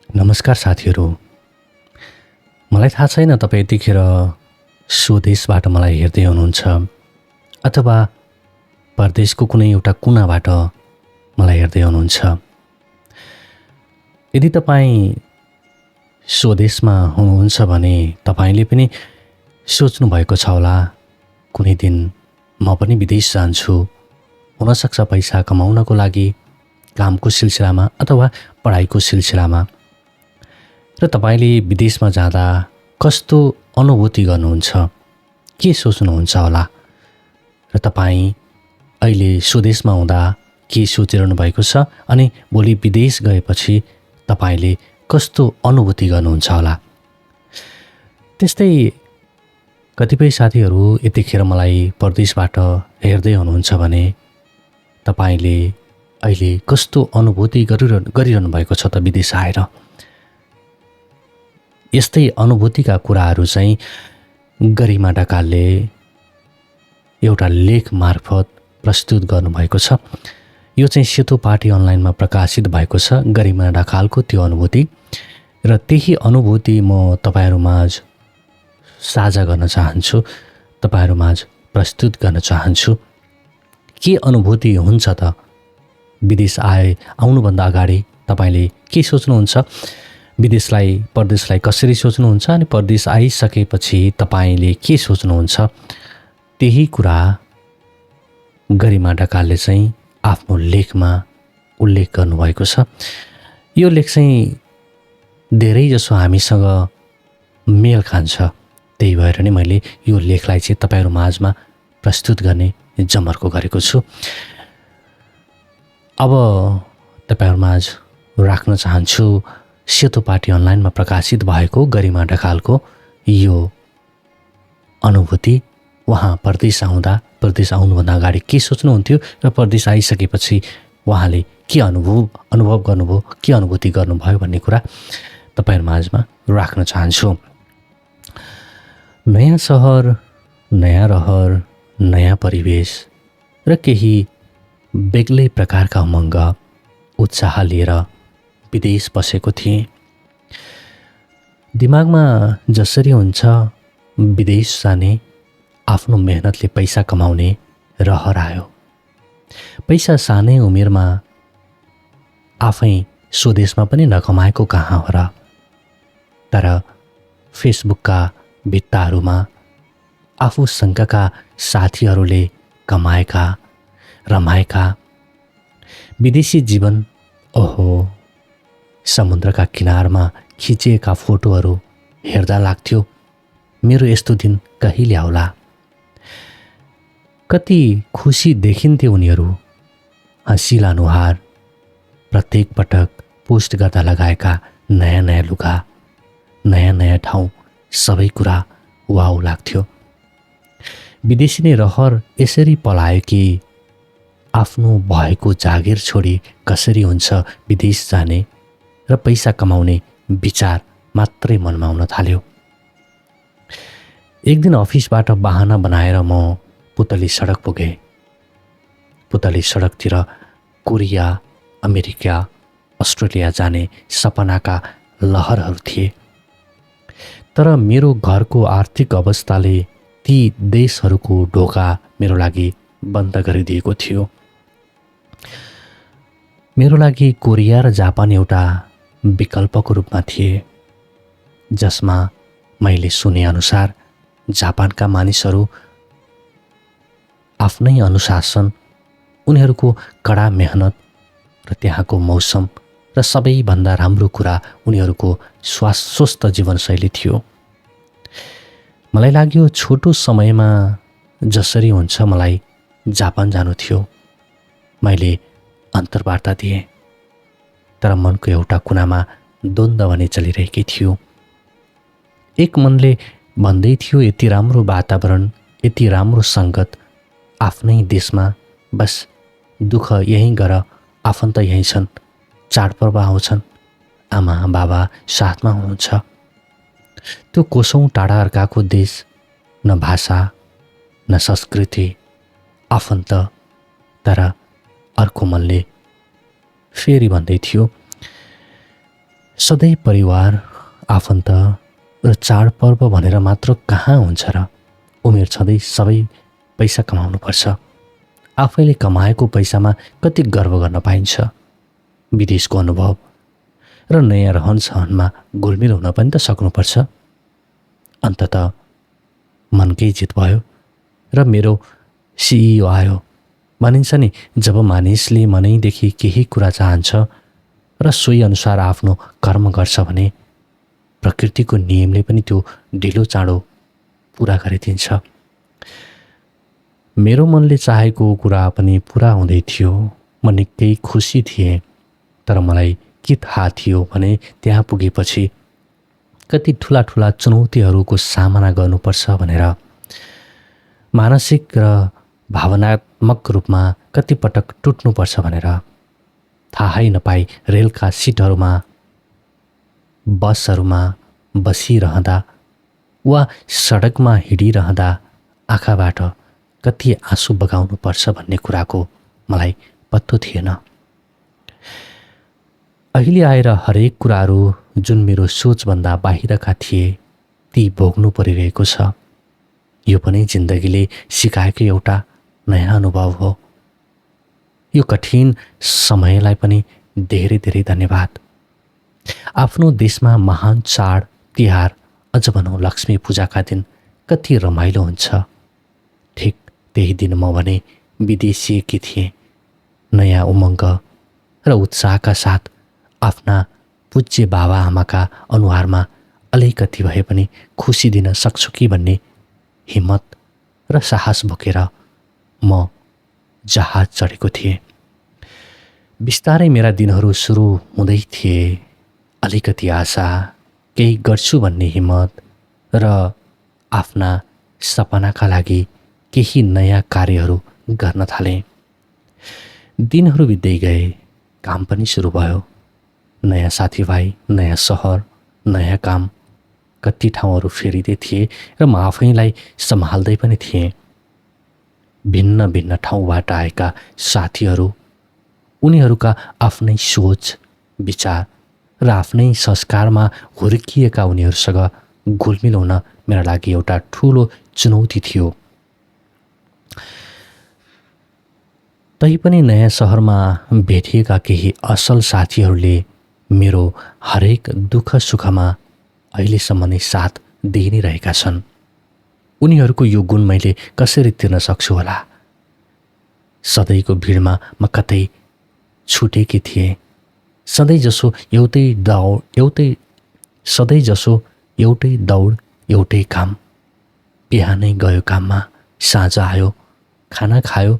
नमस्कार साथीहरू। मलाई थाहा छैन तपाईँ यतिखेर स्वदेशबाट मलाई हेर्दै हुनुहुन्छ अथवा परदेशको कुनै एउटा कुनाबाट मलाई हेर्दै हुनुहुन्छ। यदि तपाईँ स्वदेशमा हुनुहुन्छ भने तपाईँले पनि सोच्नु भएको छ होला कुनै दिन म पनि विदेश जान्छु। हुनसक्छ पैसा कमाउनको लागि, कामको सिलसिलामा अथवा पढाइको सिलसिलामा। र तपाईँले विदेशमा जाँदा कस्तो अनुभूति गर्नुहुन्छ, के सोच्नुहुन्छ होला? र तपाईँ अहिले स्वदेशमा हुँदा के सोचिरहनु भएको छ अनि भोलि विदेश गएपछि तपाईँले कस्तो अनुभूति गर्नुहुन्छ होला? त्यस्तै कतिपय साथीहरू यतिखेर मलाई परदेशबाट हेर्दै हुनुहुन्छ भने तपाईँले अहिले कस्तो अनुभूति गरिरहनु भएको छ त विदेश आएर? यस्तै अनुभूतिका कुराहरू चाहिँ गरिमा ढकालले एउटा लेख मार्फत प्रस्तुत गर्नुभएको छ। यो चाहिँ सेतो पाटी अनलाइनमा प्रकाशित भएको छ, गरिमा ढकालको त्यो अनुभूति। र त्यही अनुभूति म तपाईँहरूमाझ साझा गर्न चाहन्छु, तपाईँहरूमाझ प्रस्तुत गर्न चाहन्छु। के अनुभूति हुन्छ त विदेश आउनुभन्दा अगाडि तपाईँले के सोच्नुहुन्छ? परदेशलाई कसरी सोच्नुहुन्छ अनि परदेश आइसकेपछि तपाईँले के सोच्नुहुन्छ? त्यही कुरा गरिमा ढकालले चाहिँ आफ्नो लेखमा उल्लेख गर्नुभएको छ। यो लेख चाहिँ धेरैजसो हामीसँग मेल खान्छ, त्यही भएर नै मैले यो लेखलाई चाहिँ तपाईँहरू माझमा प्रस्तुत गर्ने जमर्को गरेको छु। अब तपाईँहरू माझ राख्न चाहन्छु सेतो पाटी अनलाइनमा प्रकाशित भएको गरिमा ढकालको यो अनुभूति। उहाँ परदेश आउनुभन्दा अगाडि के सोच्नुहुन्थ्यो र परदेश आइसकेपछि उहाँले के अनुभव गर्नुभयो, के अनुभूति गर्नुभयो भन्ने कुरा तपाईँहरू माझमा राख्न चाहन्छु। नयाँ सहर, नयाँ रहर, नयाँ परिवेश र केही बेग्लै प्रकारका उमङ्ग, उत्साह लिएर विदेश बसेको थिएँ। दिमागमा जसरी हुन्छ विदेश जाने, आफ्नो मेहनतले पैसा कमाउने रहर आयो। पैसा सानै उमेरमा आफै स्वदेशमा पनि नकमाएको कहाँ हो र? तर फेसबुकका भित्ताहरूमा आफूसँगका साथीहरूले कमाएका, रमाएका विदेशी जीवन, ओहो, समुद्रका किनारमा खिचिएका फोटोहरू हेर्दा लाग्थ्यो मेरो यस्तो दिन कहिले आउला। कति खुसी देखिन्थे उनीहरू, हँसिला अनुहार, प्रत्येक पटक पोस्ट गर्दा लगाएका नयाँ नयाँ लुगा, नयाँ नयाँ ठाउँ, सबै कुरा वाउ लाग्थ्यो। विदेशी नै रहर यसरी पलायो कि आफ्नो भएको जागिर छोडी कसरी हुन्छ विदेश जाने र पैसा कमाउने विचार मात्रै मनमा आउन थाल्यो। एक दिन अफिसबाट बहाना बनाएर म पुतली सडक पुगेँ। पुतली सडकतिर कोरिया, अमेरिका, अस्ट्रेलिया जाने सपनाका लहरहरू थिए। तर मेरो घरको आर्थिक अवस्थाले ती देशहरूको ढोका मेरो लागि बन्द गरिदिएको थियो। मेरो लागि कोरिया र जापान एउटा विकल्पको रूपमा थिए, जसमा मैले सुने अनुसार जापानका मानिसहरू आफ्नै अनुशासन, उनीहरूको कडा मेहनत र त्यहाँको मौसम र सबैभन्दा राम्रो कुरा उनीहरूको स्वस्थ जीवनशैली थियो। मलाई लाग्यो छोटो समयमा जसरी हुन्छ मलाई जापान जानु थियो। मैले अन्तर्वार्ता दिएँ, तर मनको एउटा कुनामा द्वन्द्व भने चलिरहेकै थियो। एक मनले भन्दै थियो यति राम्रो वातावरण, यति राम्रो सङ्गत आफ्नै देशमा, बस दुःख यहीँ गर, आफन्त यहीँ छन्, चाडपर्व आउँछन्, आमा बाबा साथमा हुनुहुन्छ। त्यो कोसौँ टाढा अर्काको देश, न भाषा न संस्कृति, आफन्त। तर अर्को मनले फेरि भन्दै थियो सधैँ परिवार, आफन्त र चाडपर्व भनेर मात्र कहाँ हुन्छ र? उमेर छँदै सबै पैसा कमाउनुपर्छ। आफैले कमाएको पैसामा कति गर्व गर्न पाइन्छ। विदेशको अनुभव र नयाँ रहनसहनमा घुलमिल हुन पनि त सक्नुपर्छ। अन्ततः मनकै जित भयो र मेरो सिइओ आयो। भनिन्छ नि, जब मानिसले मनैदेखि केही कुरा चाहन्छ र सोही अनुसार आफ्नो कर्म गर्छ भने प्रकृतिको नियमले पनि त्यो ढिलो चाँडो पुरा गरिदिन्छ। मेरो मनले चाहेको कुरा पनि पुरा हुँदै थियो। म निकै खुसी थिएँ। तर मलाई के थाहा थियो भने त्यहाँ पुगेपछि कति ठुला ठुला चुनौतीहरूको सामना गर्नुपर्छ भनेर। मानसिक र भावनात्मक रूपमा कतिपटक टुट्नुपर्छ भनेर। थाहै नपाई रेलका सिटहरूमा, बसहरूमा बसिरहँदा वा सडकमा हिँडिरहँदा आँखाबाट कति आँसु बगाउनुपर्छ भन्ने कुराको मलाई पत्तो थिएन। अहिले आएर हरेक कुराहरू जुन मेरो सोचभन्दा बाहिरका थिए ती भोग्नु परिरहेको छ। यो पनि जिन्दगीले सिकाएको एउटा नयाँ अनुभव हो। यो कठिन समयलाई पनि धेरै धेरै धन्यवाद। आफ्नो देशमा महान चाड तिहार, अझ भनौँ लक्ष्मी पूजाका दिन कति रमाइलो हुन्छ। ठिक त्यही दिन म भने विदेशिएकी थिएँ। नयाँ उमङ्ग र उत्साहका साथ आफ्ना पूज्य बाबा आमाका अनुहारमा अलिकति भए पनि खुसी दिन सक्छु कि भन्ने हिम्मत र साहस बोकेर म जहाज चढेको थिएँ। बिस्तारै मेरा दिनहरू सुरु हुँदै थिए। अलिकति आशा, केही गर्छु भन्ने हिम्मत र आफ्ना सपनाका लागि केही नयाँ कार्यहरू गर्न थालेँ। दिनहरू बित्दै गए, काम पनि सुरु भयो। नयाँ साथीभाइ, नयाँ सहर, नयाँ काम। कति ठाउँहरू फेरिँदै थिए र म आफैलाई सम्हाल्दै पनि थिएँ। भिन्न भिन्न ठाउँबाट आएका साथीहरू, उनीहरूका आफ्नै सोच, विचार र आफ्नै संस्कारमा हुर्किएका उनीहरूसँग घुलमिल हुन मेरा लागि एउटा ठुलो चुनौती थियो। तैपनि नयाँ सहरमा भेटिएका केही असल साथीहरूले मेरो हरेक दुःख सुखमा अहिलेसम्म नै साथ दिइ नै रहेका छन्। उनीहरूको यो गुण मैले कसरी तिर्न सक्छु होला? सधैँको भिडमा म कतै छुटेकी थिएँ। सधैँ जसो एउटै दौड, एउटै काम। बिहानै गयो काममा, साँझ आयो, खाना खायो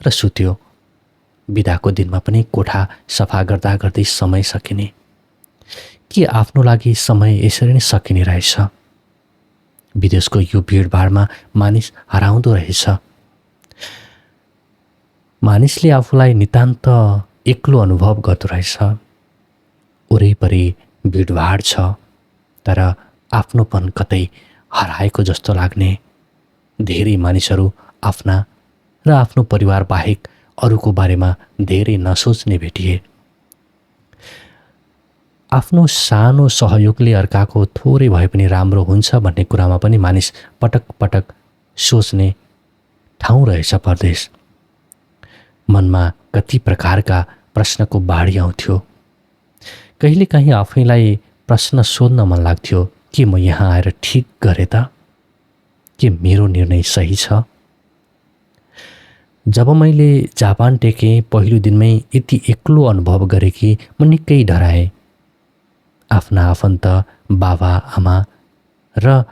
र सुत्यो। बिदाको दिनमा पनि कोठा सफा गर्दा गर्दै समय सकिने। के आफ्नो लागि समय यसरी नै सकिने रहेछ? विदेशको यो भिडभाडमा मानिस हराउँदो रहेछ। मानिसले आफूलाई नितान्त एक्लो अनुभव गर्दो रहेछ। वरिपरि भिडभाड छ, तर आफ्नोपन कतै हराएको जस्तो लाग्ने। धेरै मानिसहरू आफ्ना र आफ्नो परिवार बाहेक अरूको बारेमा धेरै नसोच्ने भेटिए। आफ्नो सानो सहयोगले अर्काको थोरै भए पनि राम्रो हुन्छ भन्ने कुरामा पनि मानिस पटक पटक सोच्ने ठाउँ रहेछ परदेश। मनमा कति प्रकारका प्रश्नको बाढी आउँथ्यो। कहिलेकाहीँ आफैलाई प्रश्न सोध्न मन लाग्थ्यो, के म यहाँ आएर ठिक गरेँ त? के मेरो निर्णय सही छ? जब मैले जापान टेकेँ, पहिलो दिनमै यति एक्लो अनुभव गरेँ कि म निकै डराएँ। आफ्ना आफन्त, बाबा आमा र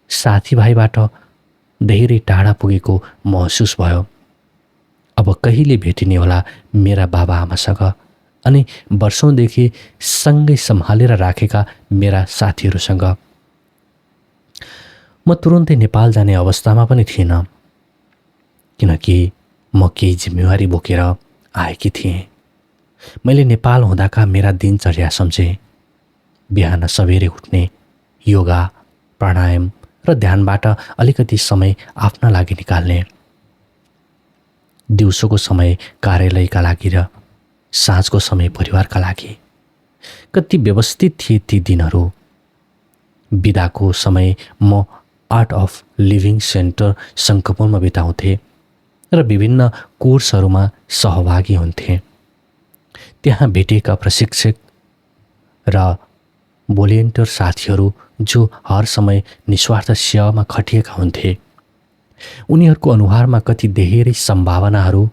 साथीभाइबाट धेरै टाढा पुगेको महसुस भयो। अब कहिले भेटिने होला मेरा बाबा आमासँग अनि वर्षौँदेखि सँगै सम्हालेर राखेका मेरा साथीहरूसँग। म तुरुन्तै नेपाल जाने अवस्थामा पनि थिइनँ, किनकि म केही जिम्मेवारी बोकेर आएकी थिएँ। मैले नेपाल हुँदाका मेरा दिनचर्या सम्झेँ। बिहान सबेरै उठ्ने, योगा, प्राणायाम र ध्यानबाट अलिकति समय आफ्ना लागि निकाल्ने। दिउँसोको समय कार्यालयका लागि र साँझको समय परिवारका लागि। कति व्यवस्थित थिए ती दिनहरू। बिदाको समय म आर्ट अफ लिभिङ सेन्टर सङ्कपुरमा बिताउँथे र विभिन्न कोर्सहरूमा सहभागी हुन्थे। त्यहाँ भेटेका प्रशिक्षक र भोलिन्टियर साथीहरू जो हर समय निस्वार्थ सेवामा खटिएका हुन्थे, उनीहरूको अनुहारमा कति धेरै सम्भावनाहरू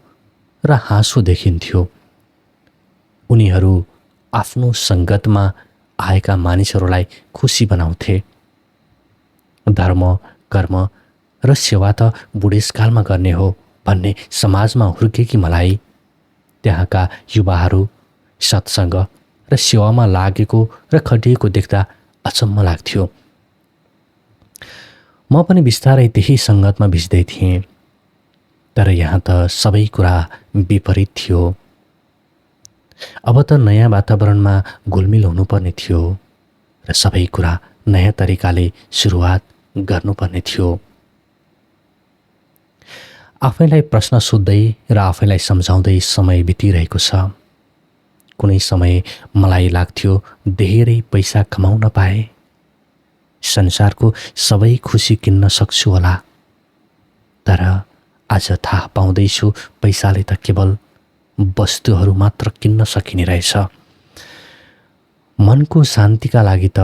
र हाँसो देखिन्थ्यो। उनीहरू आफ्नो सङ्गतमा आएका मानिसहरूलाई खुसी बनाउँथे। धर्म, कर्म र सेवा त बुढेसकालमा गर्ने हो भन्ने समाजमा हुर्केकी मलाई त्यहाँका युवाहरू सत्सङ्ग र सेवामा लागेको र खटिएको देख्दा अचम्म लाग्थ्यो। म पनि बिस्तारै त्यही सङ्गतमा भिज्दै थिएँ, तर यहाँ त सबै कुरा विपरीत थियो। अब त नयाँ वातावरणमा घुलमिल हुनुपर्ने थियो र सबै कुरा नयाँ तरिकाले सुरुवात गर्नुपर्ने थियो। आफैलाई प्रश्न सोध्दै र आफैलाई सम्झाउँदै समय बितिरहेको छ। कुनै समय मलाई लाग्थ्यो धेरै पैसा कमाउन पाए संसारको सबै खुसी किन्न सक्छु होला, तर आज थाहा पाउँदैछु पैसाले त केवल वस्तुहरू मात्र किन्न सकिने रहेछ। मनको शान्तिका लागि त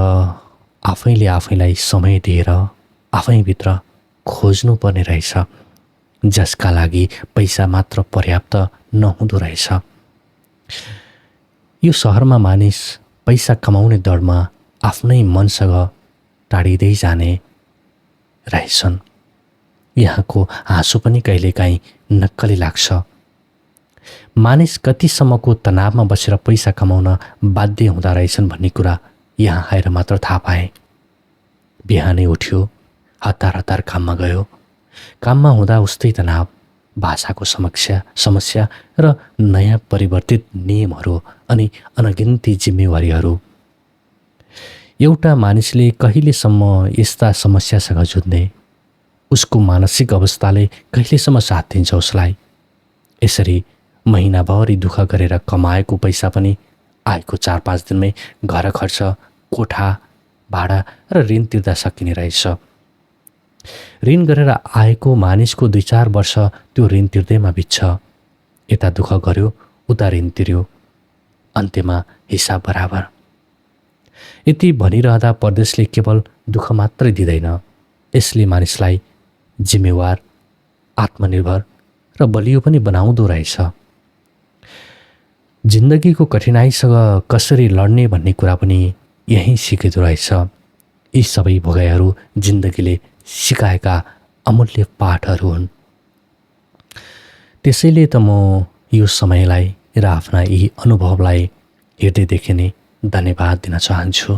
आफैले आफैलाई समय दिएर आफैभित्र खोज्नुपर्ने रहेछ, जसका लागि पैसा मात्र पर्याप्त नहुँदो रहेछ। यो सहरमा मानिस पैसा कमाउने दौडमा आफ्नै मनसँग टाढिँदै जाने रहेछन्। यहाँको हाँसो पनि कहिलेकाहीँ नक्कली लाग्छ। मानिस कतिसम्मको तनावमा बसेर पैसा कमाउन बाध्य हुँदा रहेछन् भन्ने कुरा यहाँ आएर मात्र थाहा पाएँ। बिहानै उठ्यो, हतार हतार काममा गयो। काममा हुँदा उस्तै तनाव, भाषाको समस्या र नयाँ परिवर्तित नियमहरू अनि अनगिन्ती जिम्मेवारीहरू। एउटा मानिसले कहिलेसम्म यस्ता समस्यासँग जुझ्ने? उसको मानसिक अवस्थाले कहिलेसम्म साथ दिन्छ उसलाई? यसरी महिनाभरि दुःख गरेर कमाएको पैसा पनि आएको 4-5 दिनमै घर खर्च, कोठा भाडा र ऋण तिर्दा सकिने रहेछ। ऋण गरेर आएको मानिसको 2-4 वर्ष त्यो ऋण तिर्दैमा बित्छ। यता दुःख गर्यो, उता ऋण तिर्यो, अन्त्यमा हिसाब बराबर। यति भनिरहँदा परदेशले केवल दुःख मात्रै दिँदैन, यसले मानिसलाई जिम्मेवार, आत्मनिर्भर र बलियो पनि बनाउँदो रहेछ। जिन्दगीको कठिनाइसँग कसरी लड्ने भन्ने कुरा पनि यहीँ सिकिँदो रहेछ। यी सबै भोगाइहरू जिन्दगीले सिकाएका अमूल्य पाठहरू हुन्। त्यसैले त म यो समयलाई र आफ्ना यी अनुभवलाई हृदयदेखि नै धन्यवाद दिन चाहन्छु।